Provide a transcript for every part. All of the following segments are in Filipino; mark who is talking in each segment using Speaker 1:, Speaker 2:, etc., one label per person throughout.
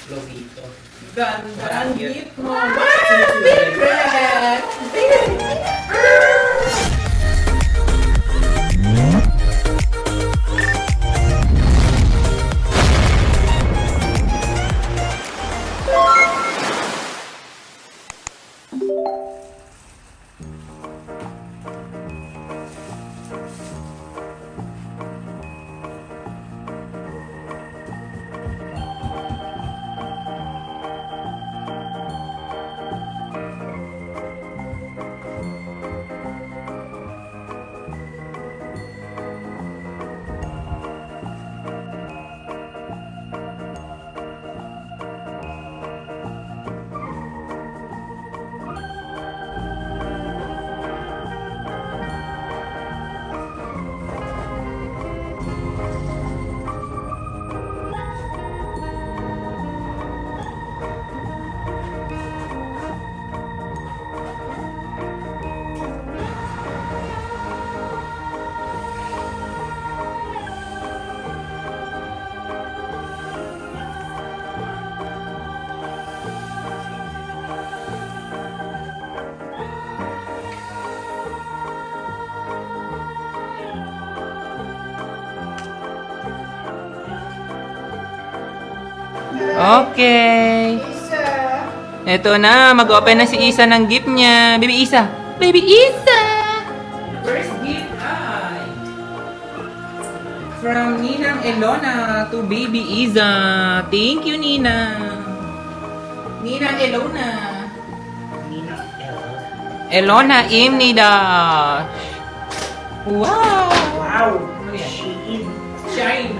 Speaker 1: Lobito.
Speaker 2: Ganda ang gift mo.
Speaker 3: Okay. Ito na, mag-open na si Isa ng gift niya. Baby Isa! Baby Isa! First gift ay from Ninang Elona to Baby Isa. Thank you, Ninang. Ninang Elona. Elona Imnida. Wow!
Speaker 1: Wow!
Speaker 3: Ano yan?
Speaker 1: Shein.
Speaker 3: Shine.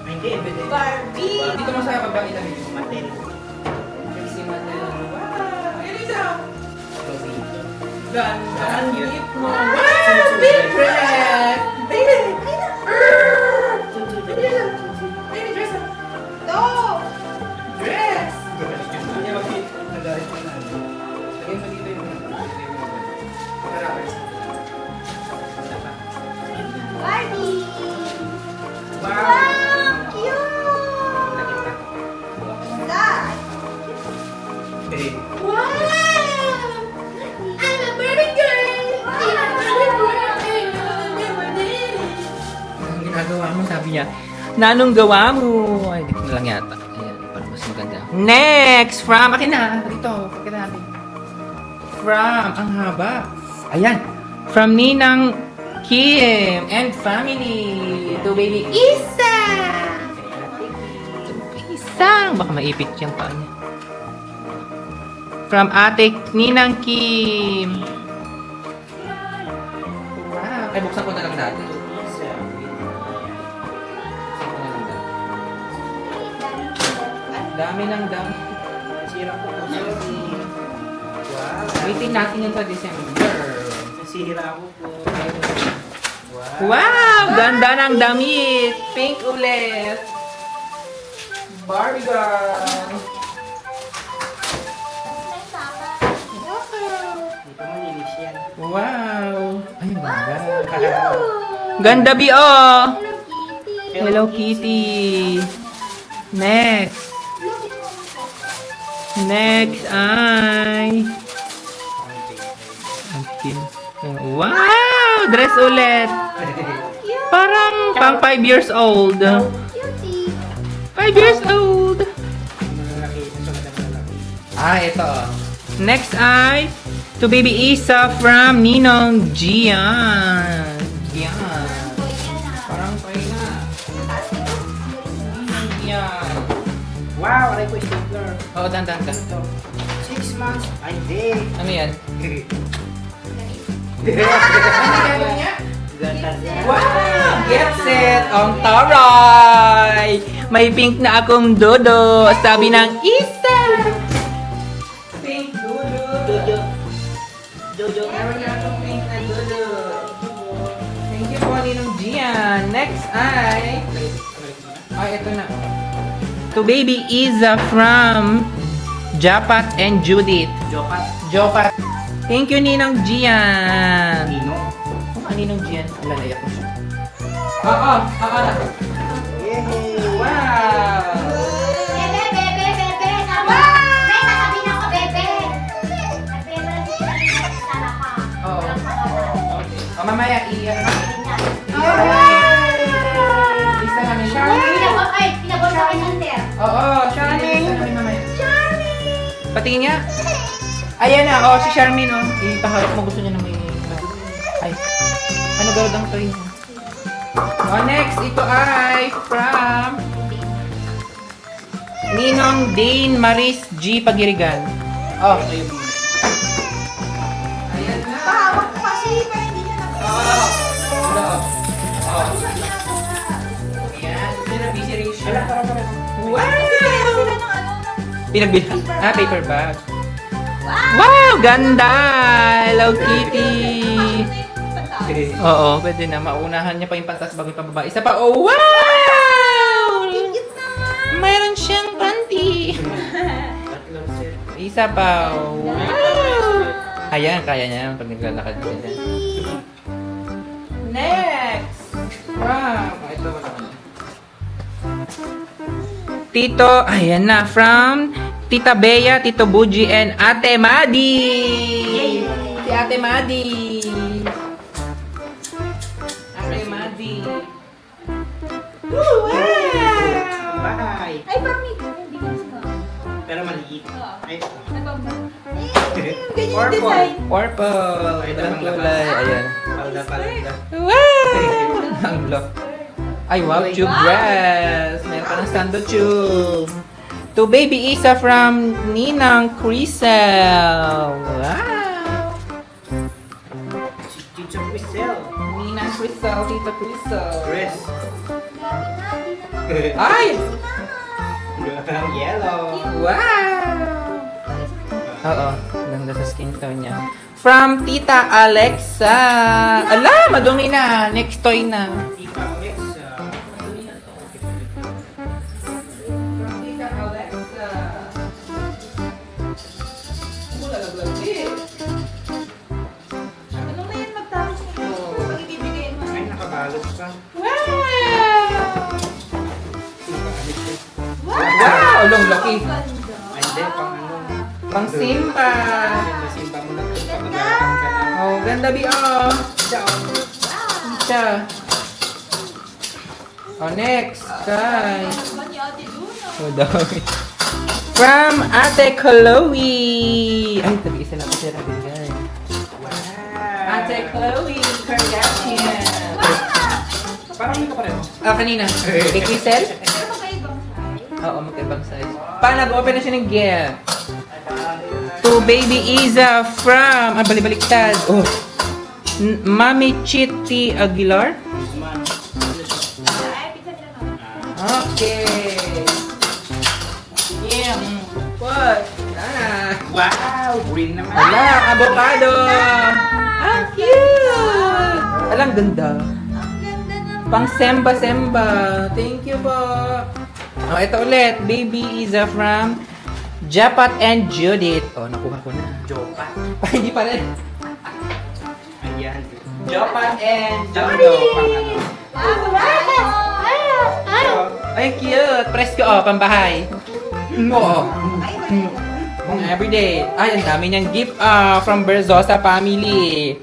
Speaker 1: Ay, hindi. Hindi.
Speaker 2: Barbie!
Speaker 3: Dito mo sa kabang itabi.
Speaker 1: Matel.
Speaker 3: Si Matel. Wow! Elisa!
Speaker 1: Lobito.
Speaker 2: Ganda ang gift mo.
Speaker 3: Wow! Big dress! Baby! Baby dress!
Speaker 2: To!
Speaker 3: Dress!
Speaker 1: Hindi makita. Nagalit ko na.
Speaker 3: Lagyan mo dito yung... Para-para.
Speaker 2: Barbie!
Speaker 3: Wow!
Speaker 2: Cute!
Speaker 3: Nakita.
Speaker 2: That!
Speaker 1: Eh,
Speaker 2: Wow! I'm a Barbie girl! I'm a Barbie girl!
Speaker 3: Anong ginagawa mo? Sabi niya, na anong gawa mo? Ay, dito na lang yata. Ayan, para mas maganda. Next! From, akin na. Dito, pagkita natin. From, ang haba. Ayan. From Ninang Kim and family to Baby Isa! Isa! Baka maipit yung paa niya. From Ate Ninang Kim. Wow. Ay, buksan ko na lang dati. Dami ng dami.
Speaker 1: sira ko po sa Wow.
Speaker 3: Waiting natin yun sa December.
Speaker 1: Sira ko po. Wow.
Speaker 3: Wow! Ganda ng damit! Pink ulit! Barbie girl!
Speaker 1: Dito malinis yan.
Speaker 3: Wow! Ay, ganda. Ganda, B.O. Hello, Kitty. Next. Next ay... Okay. Wow! Dress ulit. Parang pang 5 years old. 5 years old.
Speaker 1: Malalaki. Sukat na malalaki.
Speaker 3: Ah, ito. Next ay to Baby Isa from Ninong Gian. Gian. Parang pay na. Ninong Gian.
Speaker 1: Wow! Aray ko stapler.
Speaker 3: Oo, dandan ka.
Speaker 1: Ito. 6 months. Ay, hindi.
Speaker 3: Ano yan?
Speaker 1: Ganda niya.
Speaker 3: Wow! Get set on taray! May pink na akong dodo. Sabi ng Isa! Pink dodo.
Speaker 1: Jojo. Jojo.
Speaker 3: Meron na akong pink na dodo. Thank you po, Ninong Gian. Next ay... Ay, ito na. To Baby Isa from Japat and Judith.
Speaker 1: Jopat.
Speaker 3: Jopat. Thank you, Ninong Gian.
Speaker 1: Nino.
Speaker 3: Oh, Ninong Gian. Lalayak mo siya. Oo, oo na.
Speaker 1: Yay!
Speaker 3: Wow!
Speaker 2: Bebe, bebe, bebe!
Speaker 3: Mamaya, iyan. Isa kami, Charmin.
Speaker 2: Pinabot sa akin hunter.
Speaker 3: Oo, Charmin. Isa kami mamaya. Patingin nga. Ayan na, oh, si Charmin, oh. Ipaharap mo, gusto niya na may... Ay, ano gawad ang toy niya? Oh, next, ito ay from... Ninong Dane Maris G. Pagirigan. Oh, ayan na.
Speaker 2: Pahawak ko kasi, pero hindi niya
Speaker 3: Oo. Ayan, hindi na busy rin siya. Wow! Pinagbilhan. Ah, paper bag. Wow, ganda! Hello, Kitty! Oo, pwede na. Maunahan niya pa yung pantas bago yung pababa. Isa pa, oh, wow! Mayroon siyang panty. Isa pa, wow! Ayan, kaya niya pag naglalakad siya. Next! Wow! Ito ba naman? Tito, ayan na, from Tita Bea, Tito Buji, and Ate Madi! Si Ate Madi! Ate Madi! Wow!
Speaker 1: Bye!
Speaker 2: Ay, parang hindi ko siya.
Speaker 1: Pero maliit. Ay,
Speaker 2: Ganyan yung
Speaker 1: Purple.
Speaker 2: design.
Speaker 3: Purple! Ito ang kulay. Ayan.
Speaker 1: palda.
Speaker 3: Wow! Ang lock. Ay, wow, tube dress. Meron ka ng sando tube. To Baby Isa from Ninang Crisel. Wow!
Speaker 1: Si Tito Crisel.
Speaker 3: Ninang Crisel, Tita Crisel.
Speaker 1: Dress.
Speaker 3: Ay!
Speaker 1: Yellow.
Speaker 3: Wow! Oo, ganda sa skin tone niya. From Tita Alexa. Ala, madumi na. Next toy na.
Speaker 1: Tita Alexa.
Speaker 3: From Tita Alexa. Bulalaglag eh.
Speaker 2: Ano na yan magtapos niya? Pag ibibigay mo.
Speaker 1: Ay, nakabalot ka.
Speaker 3: Wow!
Speaker 1: Tita Alexa.
Speaker 3: Wow! Long laki.
Speaker 2: Ganda.
Speaker 1: Ay, hindi, pang ano.
Speaker 3: Pang simpa.
Speaker 1: Nasimpa mo na ito. Pagkakalakan ka na.
Speaker 3: Oh, ganda bi oh.
Speaker 1: Ciao.
Speaker 3: Siya. Oh, next. Kay.
Speaker 2: Husband ni Ate Luna.
Speaker 3: Oh, dami. From Ate Chloe. Ay, tabi-isa lang kasi nabigay.
Speaker 1: Wow.
Speaker 3: Ate Chloe Kardashian.
Speaker 1: Parang hindi ko pareho.
Speaker 3: Ah, kanina. Kay Crisel?
Speaker 2: Pero magkaibang size.
Speaker 3: Oo, magkaibang size. Pa, nag-open na siya ng gift. To Baby Iza from... Ah, balibaliktad. Oh. Mami Chitty Aguilar.
Speaker 1: Guzman.
Speaker 2: Ay, pizza nila na.
Speaker 3: Okay. Yeah. What? Ah.
Speaker 1: Wow! Green naman.
Speaker 3: Ala, avocado. Ah, cute. Alang ganda.
Speaker 2: Ang ganda naman.
Speaker 3: Pang semba-semba. Thank you po. Oh, ito ulit. Baby Iza from Japat and Judith. Oh, nakuha ko na.
Speaker 1: Jopa.
Speaker 3: Ay, hindi pa rin.
Speaker 1: Ayan.
Speaker 3: Japat and
Speaker 1: Jumbo.
Speaker 3: Judith.
Speaker 1: Pang ano.
Speaker 3: Ay, cute. Press ko, oh, pambahay. Oo. Pang everyday. Ay, ang dami niyang gift from Berzosa family.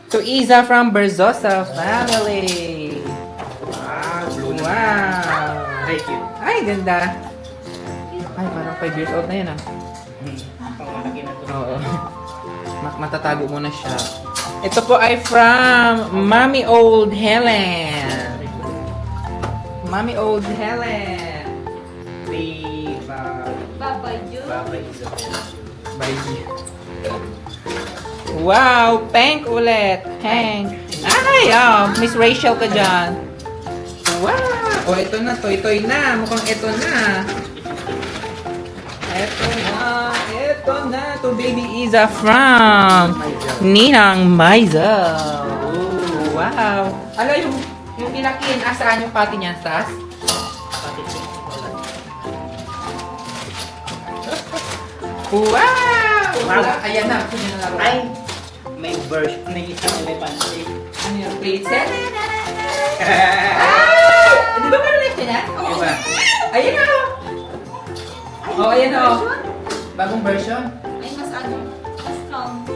Speaker 3: To Iza from Berzosa family.
Speaker 1: Wow! Blue naman.
Speaker 3: Wow.
Speaker 1: Very cute.
Speaker 3: Ay, ganda. Ay, parang 5 years old na yun ah.
Speaker 1: Pang malaki na to.
Speaker 3: Oo. Matatago mo na siya. Ito po ay from Mommy Old Helen. Mommy Old Helen.
Speaker 2: Babay, Jun.
Speaker 1: Baba Isabel.
Speaker 3: Baby. Wow, pink ulit. Pink. Ay, oh, Miss Rachel ka dyan. Wow. Oh, ito na. Toy-toy na. Mukhang ito na. Ito na. Ito na. To Baby Iza from Ninang Maiza. Oh, wow. Ano yung inakin? Asaan yung pati niya? Sas? Wow!
Speaker 1: Wow.
Speaker 3: Ayan na. Ito na laro.
Speaker 1: Ay! May version na isang elepante.
Speaker 3: Ano yung plate set? Ay! Di ba meron na yan?
Speaker 1: Diba?
Speaker 3: Ayan na. Oh, ayan na. Bagong version.
Speaker 2: Ay, mas ano. Mas calm.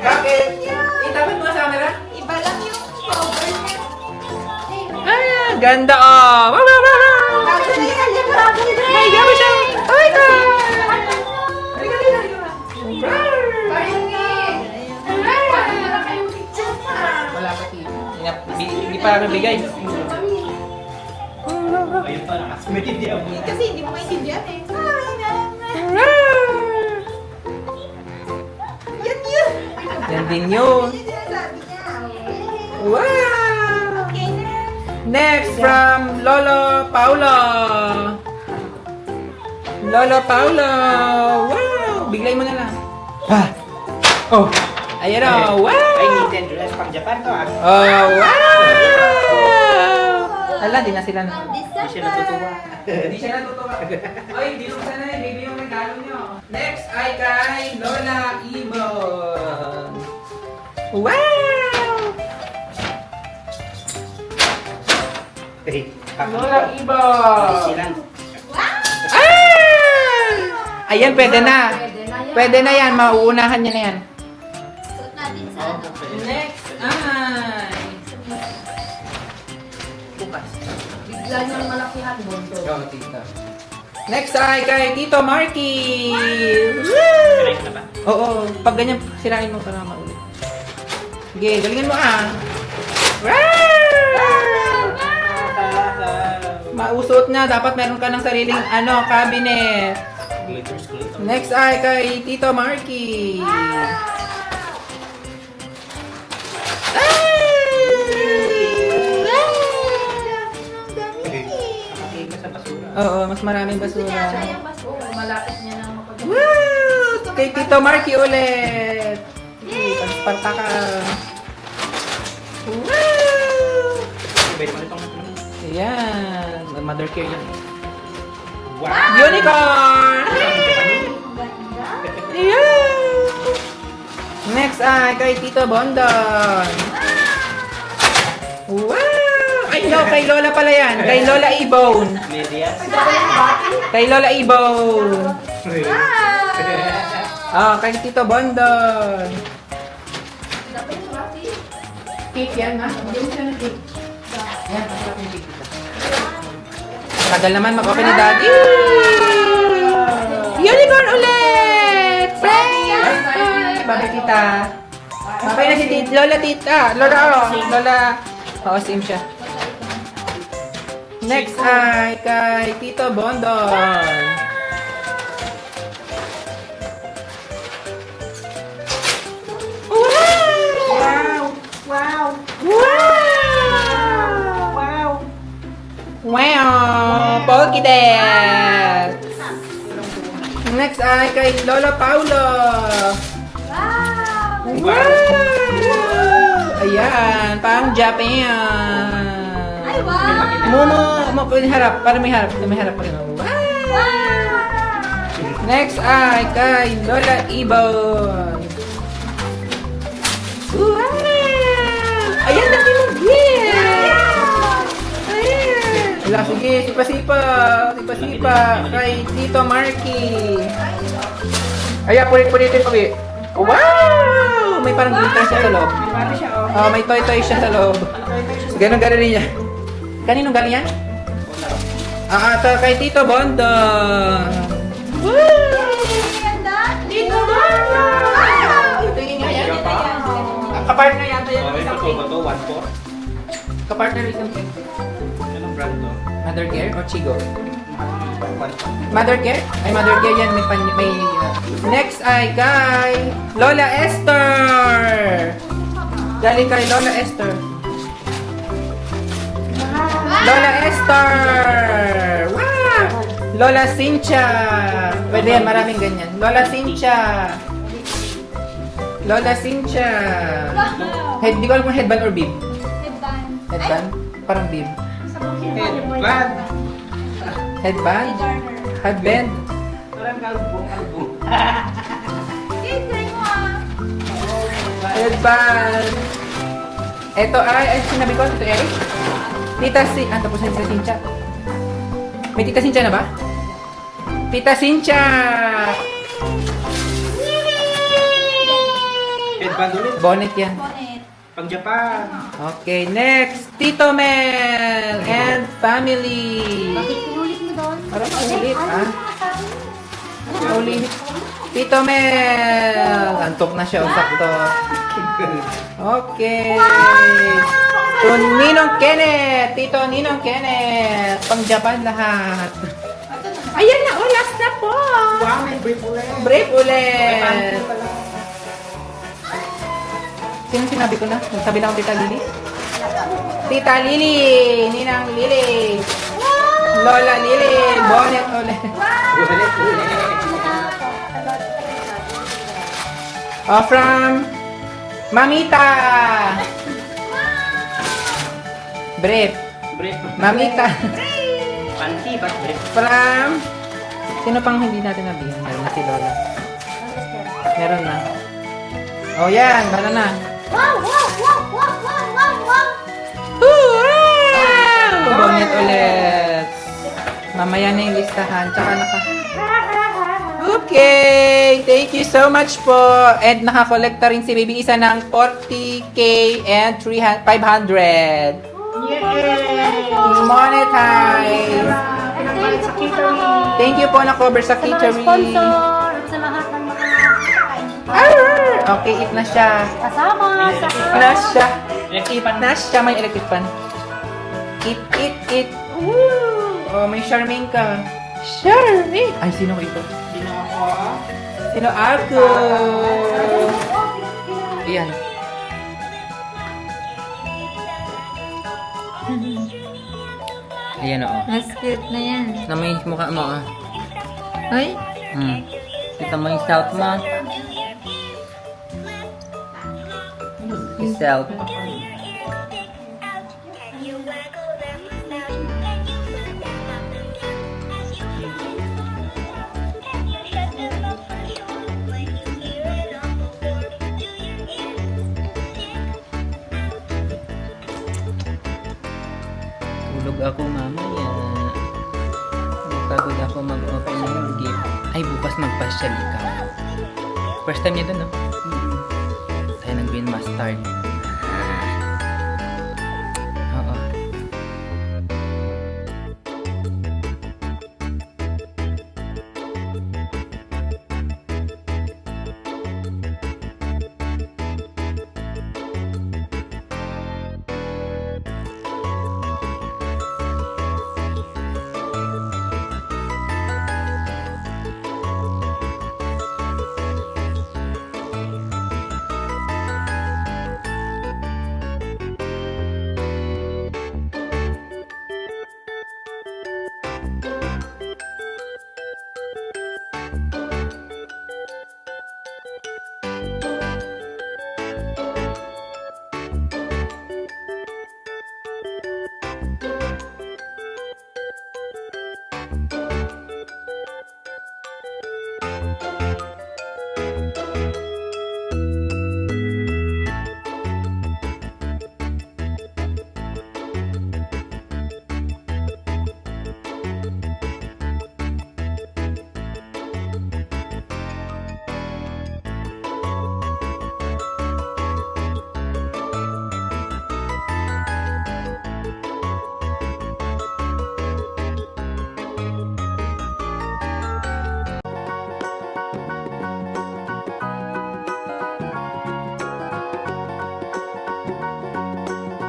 Speaker 3: Bakit?
Speaker 2: Iba lang yung cover niya.
Speaker 3: Ah, ganda oh! Wow, wow, wow, wow! Ay, gamit siya! Ay, ka! Wala pa hindi pa nabigay.
Speaker 1: Ayun pa, nakasmedia mo.
Speaker 2: Kasi hindi mo maintindihan eh. Yan yun.
Speaker 3: Yan din yun.
Speaker 2: Yan yung sabi niya.
Speaker 3: Wow!
Speaker 2: Okay na.
Speaker 3: Next from Lolo Paulo. Lolo Paulo. Wow! Biglay mo na lang. Ah! Oh! Ayan o. Wow!
Speaker 1: Ay, Nintendo dress pang Japan to ah.
Speaker 3: Oh! Wow! Hala, di na sila na.
Speaker 1: Hindi siya natutuwa.
Speaker 3: Hindi siya natutuwa. Ay, hindi nung sana eh. Baby yung regalo nyo. Next ay kay Lola Ibon. Wow!
Speaker 1: Hey,
Speaker 3: Lola Ibon.
Speaker 1: silang.
Speaker 3: Ah! Ayan, pwede na. Pwede na yan. Mauunahan niya na yan.
Speaker 2: Suot natin sa ano.
Speaker 3: Next ay... Bukas.
Speaker 2: Bigla niyang malakihan mo.
Speaker 3: Oh, tita. Next ay kay Tito Marky.
Speaker 1: Correct na ba?
Speaker 3: Oo, pag ganyan, sirain mo para maulit. Sige, galingan mo ah. Mausot na, dapat meron ka ng sariling cabinet.
Speaker 1: Glitters, glitters.
Speaker 3: Next ay kay Tito Marky.
Speaker 1: Nakakita ka sa basura.
Speaker 3: Oo, mas maraming basura.
Speaker 2: Siya yung mas malapit niya na mapag-
Speaker 3: Woo! Kay Tito Marky ulit. Pagparta ka. Woo!
Speaker 1: Wait, ano itong
Speaker 3: Ayan. Mother care yan.
Speaker 1: Wow!
Speaker 3: Unicorn!
Speaker 2: Ganda.
Speaker 3: Ayan! Next ay kay Tito Bondon. Wow! Ay no, kay Lola pala yan. Kay Lola Ibon.
Speaker 1: Medias.
Speaker 3: Kay Lola Ibon. Ah, kay Tito Bondon.
Speaker 2: Dapat yung Rocky.
Speaker 3: Cake yan, ha? Hindi mo siya na cake. Yan, masarap yung cake dito. Tagal naman mag-open ni Daddy. Unicorn ulit! Friends! Babay tita. Babay na si Lola tita. Lola, Lola. Oo, same siya. Next ay kay Tito Bondon. Wow!
Speaker 1: Wow!
Speaker 3: Wow! Wow! Pokédex! Next ay kay Lola Paulo.
Speaker 2: Wow!
Speaker 3: Wow! Ayan, pang Japan.
Speaker 2: Ay, wow!
Speaker 3: Mo pwede harap, para may harap pa rin. Wow! Next ay kay Lola Ibon. Wow! Ayan, laki mo gift! Ayan! Wala, sige, sipa-sipa kay Tito Marky. Ayan, pulit-pulitin pa, Bi. Wow! May parang glitter siya sa loob.
Speaker 1: Marami siya oh.
Speaker 3: Oh, may toy-toy siya sa loob. Ganon rin niya. Kaninong galing yan? Ito kay Tito Bondon. Woo!
Speaker 2: Ganda.
Speaker 3: Tito Bondon! Wow! Ito yung yan. Kapartner yata yan.
Speaker 1: Oh, ito ba to? 1-4?
Speaker 3: Kapartner isang thing.
Speaker 1: Anong brand to?
Speaker 3: Mother Care or Chigo?
Speaker 1: 1-4.
Speaker 3: Mother Care? Ay, Mother Care yan. Next ay kay Lola Esther. Galing kay Lola Esther. Lola Esther! Wow! Lola Cynthia! Pwede yan, maraming ganyan. Lola Cynthia! Lola Cynthia! Di ko alam kung headband or bib.
Speaker 2: Headband.
Speaker 3: Headband? Parang bib.
Speaker 1: Headband.
Speaker 3: Headband? Headband?
Speaker 1: Parang kalbong.
Speaker 2: Okay, try mo ah.
Speaker 3: Headband! Ito ay sinabi ko, Tito Eric? Tapos na Tita Cynthia. May Tita Cynthia na ba? Tita Cynthia!
Speaker 1: Headband ulit.
Speaker 3: Bonnet yan.
Speaker 2: Bonnet.
Speaker 1: Pang Japan.
Speaker 3: Okay, next. Tito Mel and family.
Speaker 2: Bakit pinulit mo doon?
Speaker 3: Parang paulit, ah.
Speaker 2: Ano?
Speaker 3: Paulit. Tito Mel. Antok na siya, sakto. Okay. To Ninong Kenneth. Tito Ninong Kenneth. Pang Japan lahat. Ayan na, oh, last na po.
Speaker 1: Wow, may brief ulit.
Speaker 3: Break
Speaker 1: May
Speaker 3: ulit.
Speaker 1: panty pala.
Speaker 3: Sino sinabi ko na? Nagsabi na ako Tita Lily? Tita Lily! Ninang Lily! Lola Lily! Bonnet ulit.
Speaker 1: Ulit, ulit.
Speaker 3: Oh, from Mamita! Brief.
Speaker 1: Brief.
Speaker 3: Mamita.
Speaker 1: Panty, ba't brief?
Speaker 3: From... Sino pang hindi natin nabihan? Meron na si Lola. Meron na. Oh, yan. Bala na.
Speaker 2: Wow! Wow! Wow! Wow! Wow! Wow! Wow!
Speaker 3: Hooray! Bonnet ulit. Mamaya na yung listahan. Tsaka naka... Okay! Thank you so much po. And nakakolekta rin si Baby Isa ng 40K and 500.
Speaker 1: Yay!
Speaker 3: Monetize!
Speaker 1: Pinagbayad sa catering.
Speaker 3: Thank you po na-cover sa
Speaker 2: Sa mga
Speaker 3: catering.
Speaker 2: sponsor at sa lahat ng mga kain.
Speaker 3: Arr! Okay, eat na siya.
Speaker 2: Kasama sa...
Speaker 3: Na siya.
Speaker 1: Electripan
Speaker 3: Na siya. May electric fan. Eat, eat, eat. Woo! Oh, may Charmaine ka. Charmaine! Ay, sino ito?
Speaker 1: Sino ako?
Speaker 3: Sino ako? Ayan. Ayan oo.
Speaker 2: Mas cute na yan.
Speaker 3: Na may mukha mo ah.
Speaker 2: Hoy?
Speaker 3: Kita mo yung south mo. Yung south. Tulog ako mamaya. Pagod ako mag-open ng gift. Ay, bukas magpasyal ikaw. First time niya dun, no? Tayo ng green mustard. Oo.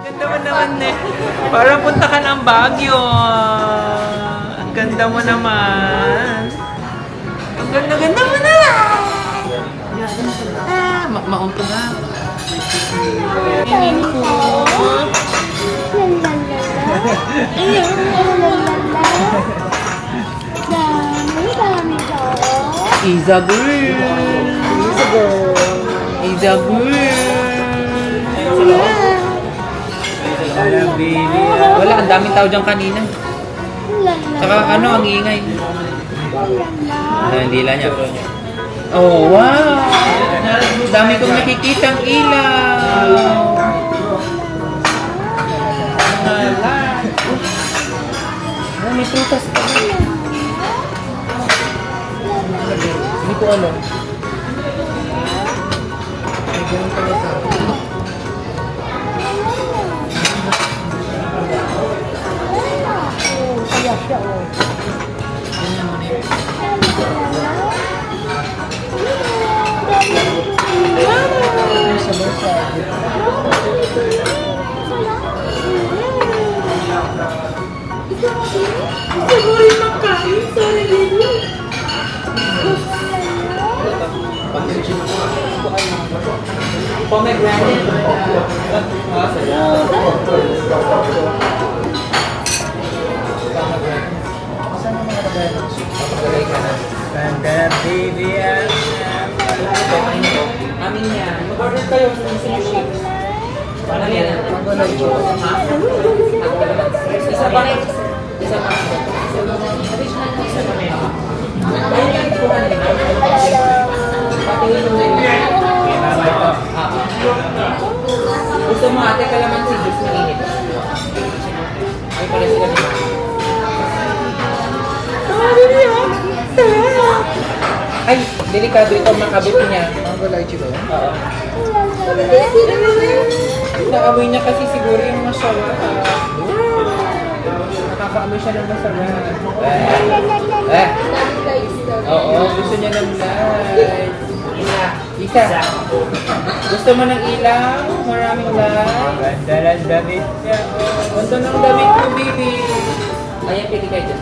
Speaker 3: Ganda mo naman eh. Parang punta ka ng Baguio. Ang ganda mo naman. Ang ganda-ganda mo naman. Maunto na. Inin ko. Iza girl.
Speaker 1: Easy girl.
Speaker 3: Iza girl. Wala, ang daming tao dyan kanina. Saka ano, ang ingay. Hindi lang niya. Oh, wow! Dami kong nakikitang ilaw. Hala. Oh, may prutas pa. Hindi ko alam. May ganun pala sa
Speaker 2: siya, oh.
Speaker 3: Ganyan mo na yun.
Speaker 1: Sa bulsa.
Speaker 3: Pomegranate.
Speaker 1: Saan yung mga nagano?
Speaker 3: Papagulay ka na.
Speaker 1: Ganda baby yan.
Speaker 3: Amin yan. Mag-order kayo sa sushi. Paano yan?
Speaker 1: Magulay ko.
Speaker 3: Isa pa. Isa pa. Ayun yan, kuhan din. Patingin mo na yun. Gusto mo ate kalamansi, juice na init. Ay pala sila dito. Ay, delikado ito makabot niya.
Speaker 1: Magulay ko.
Speaker 3: Oo. Naamoy niya kasi siguro yung masarap. Nakakaamoy siya ng masarap. Oo, gusto niya ng light. Isa. Gusto mo ng ilaw? Maraming light.
Speaker 1: Ganda ng damit niya.
Speaker 3: Ganda ng damit ko, baby. Ayan, pili kayo dyan.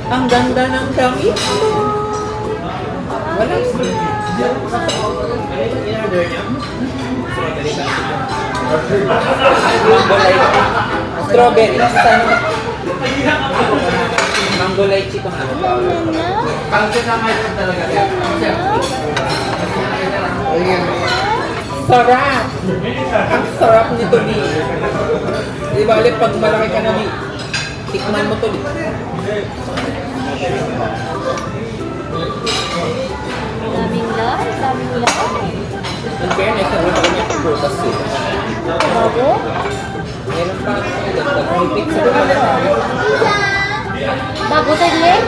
Speaker 3: Ang ganda ng damit mo. Wala. Strawberry. Saan? Mango lychee ko nga.
Speaker 1: Ayan.
Speaker 3: Sarap! Ang sarap nito, Lee. Di ba, ulit, pag malaki ka na, Lee, tikman mo to, Lee.
Speaker 2: Daming love, daming love.
Speaker 3: In fairness, ang wala ko niya pagbukas eh.
Speaker 2: Bago?
Speaker 3: Meron pa ako dagdag. May pizza pa na tayo.
Speaker 2: Bago tayo, Len?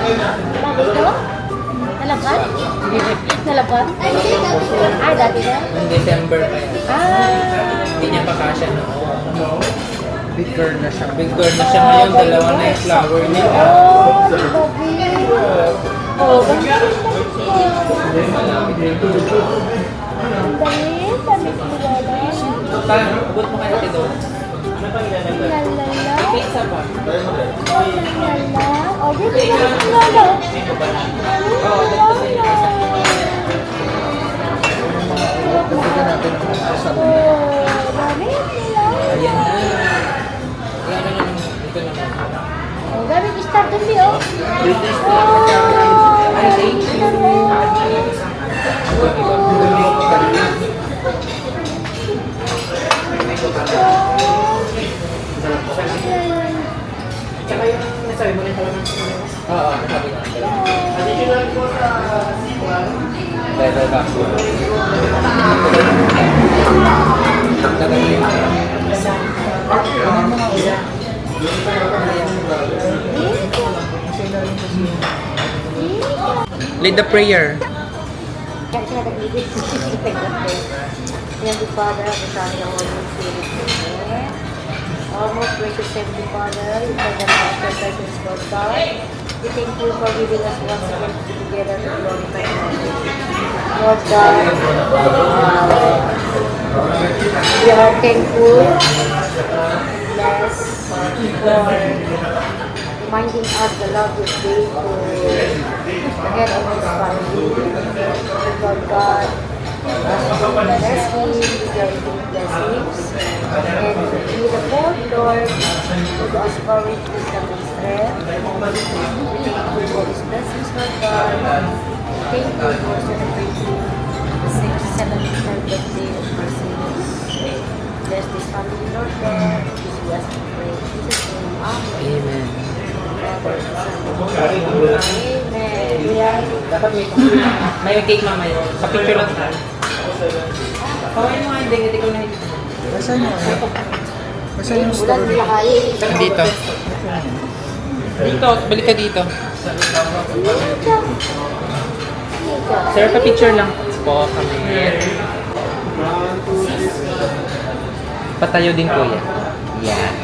Speaker 2: Bago to? Nalaban? Nalaban? Ah, dati na?
Speaker 3: Noong December pa yan.
Speaker 2: Ah!
Speaker 3: Hindi niya pa kasya noon.
Speaker 1: Big girl na siya.
Speaker 3: Big girl na siya ngayon, dalawa na yung flower niya.
Speaker 2: Oh, baby! Oh, ganda rin damit mo.
Speaker 3: Malapit rin ito.
Speaker 2: Ang damit, damit mo wala.
Speaker 3: Paano? Abot mo kayo doon.
Speaker 2: Lalala.
Speaker 3: Pizza pa.
Speaker 2: Oh, lalala. Oh, baby, damit mo wala.
Speaker 3: Oo, dito sa inyo isa.
Speaker 1: Bigyan natin ng kasal.
Speaker 2: Oh, damit nila.
Speaker 3: Ayan na. Wala na naman. Dito naman.
Speaker 2: Oh, gamit start dun, Bi, oh.
Speaker 3: Ay, thank you. Tsaka yung nasabi mo na yung kalaman. Oo, nasabi ko. Additional po sa C1. Level back. Tagal mo yung lead the prayer.
Speaker 2: Kaya siya nag-ibig. Thank you, Father, the Son, and the Holy Spirit. Amen. Almost gracious Heavenly Father, in the master presence of God, we thank you for giving us once again to be together to glorify your name. Lord God, we are thankful, blessed, for reminding us the love you gave to the head of this family. Lord God, bless him with your infinite blessings. And be the fourth Lord, with us courage, wisdom, and strength. We thank you for his blessings, Lord God. Thank you for celebrating the 67th birthday of Marcellus. Bless this family, Lord God. This we ask and pray. In Jesus' name, Amen.
Speaker 3: Amen.
Speaker 2: Amen.
Speaker 3: Dapat may cake mamaya. Sa picture lang tayo. Kawain mo nga hindi ko na hindi.
Speaker 1: Saan yung Saan yung
Speaker 2: Ulan
Speaker 1: story?
Speaker 2: nila kayo.
Speaker 3: Dito. Dito, balik ka dito. Sir, pa-picture lang po kami. Patayo din po yan. Yan.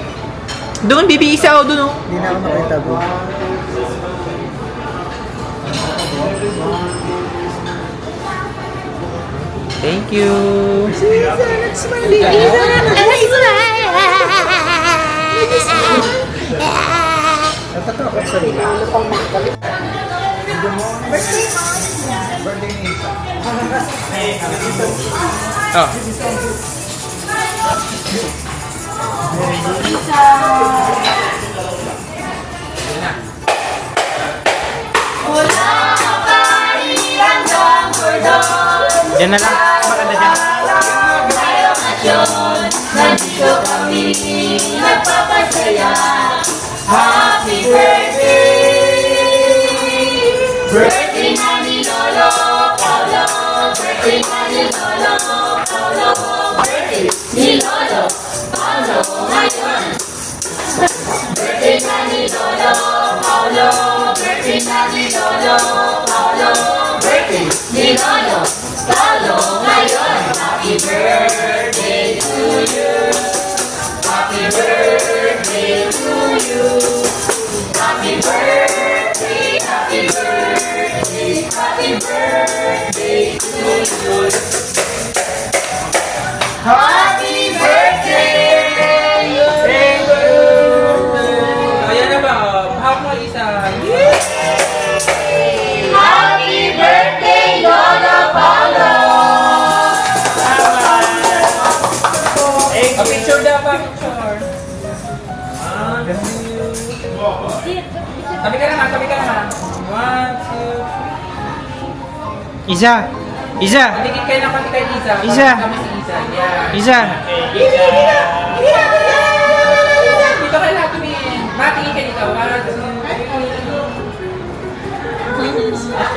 Speaker 3: Doon, bibi isa o doon, oh.
Speaker 1: Hindi na ako makita, bro.
Speaker 3: Thank you.
Speaker 1: Natato ako sa rin. Birthday ni Isa.
Speaker 3: Oh. Diyan na lang. Maganda dyan.
Speaker 4: Nandito kami nagpapasaya. Happy birthday! Birthday na ni Lolo Paolo. Birthday na ni Lolo Paolo. Birthday ni Lolo Paolo ngayon. Birthday na ni Lolo Paolo. Birthday na ni Lolo Paolo. Birthday ni Lolo Paolo ngayon. Happy birthday to you. Happy birthday to you. Happy birthday, happy birthday, happy birthday to you. Happy birthday!
Speaker 3: Thank you. Ayan na ba? Hawak mo isa.
Speaker 4: Happy birthday, Lola Paolo!
Speaker 3: A picture daw pa. Picture. Tabi ka naman, tabi ka naman. 1, 2.
Speaker 1: Isa! Isa!
Speaker 3: Maligid kayo ng konti kay Isa.
Speaker 1: Isa.
Speaker 3: Kami si Isa. Yan.
Speaker 1: Isa!
Speaker 3: Dito kayo lahat tumingin. Matingin kayo dito. 1, 2.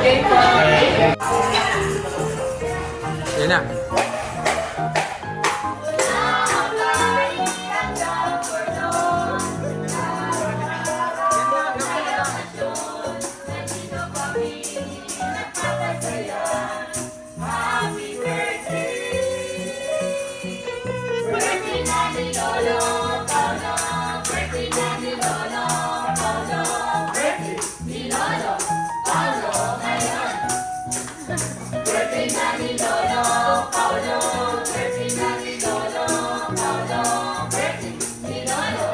Speaker 3: Okay po. Yan na.
Speaker 4: Birthday na ni Lolo Paolo. Birthday na ni Lolo Paolo. Birthday ni Lolo Paolo ngayon. Birthday na ni Lolo Paolo. Birthday na ni Lolo Paolo. Birthday ni Lolo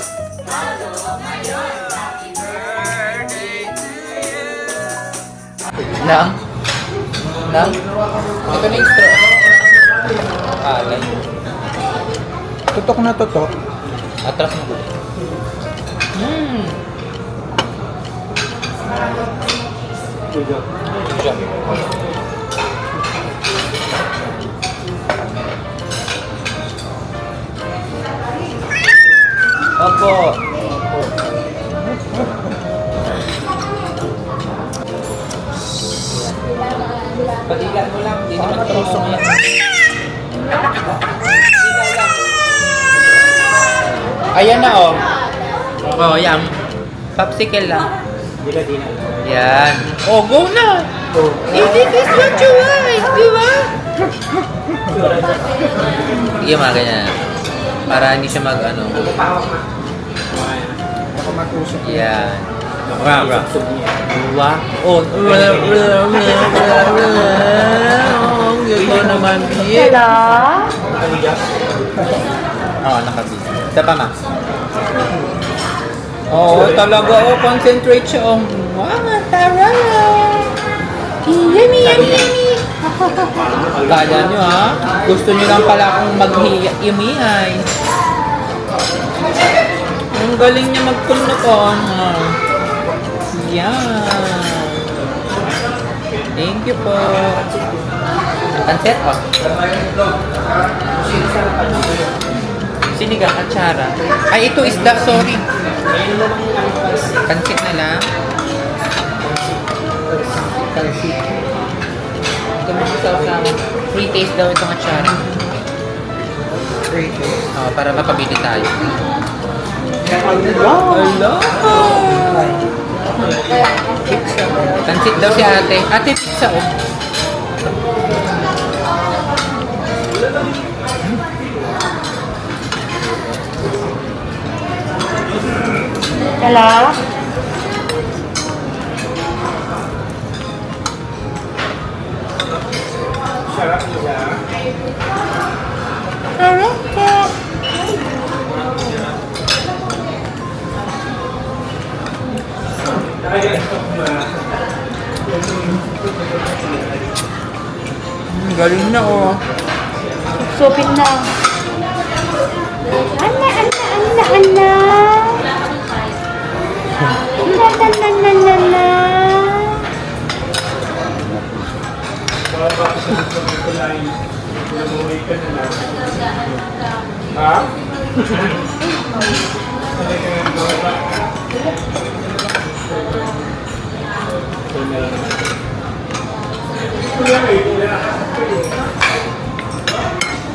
Speaker 4: Paolo ngayon. Happy birthday to you.
Speaker 3: Nang? Nang? Ito na yung straw. Alay.
Speaker 1: Tutok na tutok.
Speaker 3: Atras mo ko. Diyan. Opo. Padilan mo lang, hindi naman tusok yan. Ayan na oh. Oh, yan. Popsicle lang. Yan. Oh, go na! This is what you like, di ba? Sige mga ganyan. Para hindi siya mag-ano.
Speaker 1: Ako matusok.
Speaker 3: Yan. Bra, bra. Wow. Oh. Ang ganda naman.
Speaker 2: Hello?
Speaker 3: Oo, nakabili. Isa pa, ma. Oo, talaga. Oh, concentrate siya. Oh, wow, tarara. Yummy, yummy, yummy. Kala nyo, ha? Gusto nyo lang pala akong mag-yumihay. Ang galing niya magpunok, oh. Yan. Thank you po. Pansit, oh. Sinigang at tsara. Ay, ito isda, sorry. Pansit na lang. Ito mo sa free taste daw itong atsara.
Speaker 1: Free taste.
Speaker 3: Oh, para mapabili tayo.
Speaker 1: Hello!
Speaker 3: Hello! Pansit daw si ate. Ate, pizza, oh.
Speaker 2: Hello?
Speaker 1: Sarap nila.
Speaker 2: Sarap po.
Speaker 1: Kaya ito ba?
Speaker 3: Galing na oh.
Speaker 2: Supin na. Ana, ana, ana, ana. Na, na, na, na, na, na.
Speaker 1: Baba sa dito line. Namuhay ka na lang. Ha? Talaga nga baba.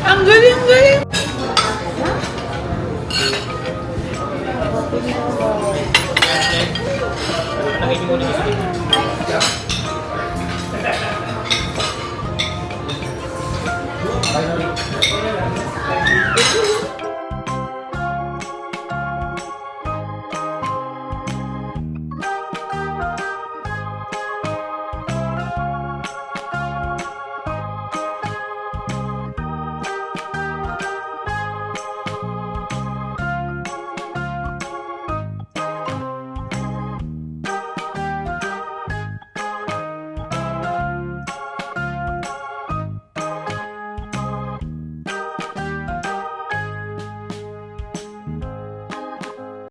Speaker 3: Ang galing, galing!
Speaker 2: Supin na.
Speaker 3: Nakikita mo na yung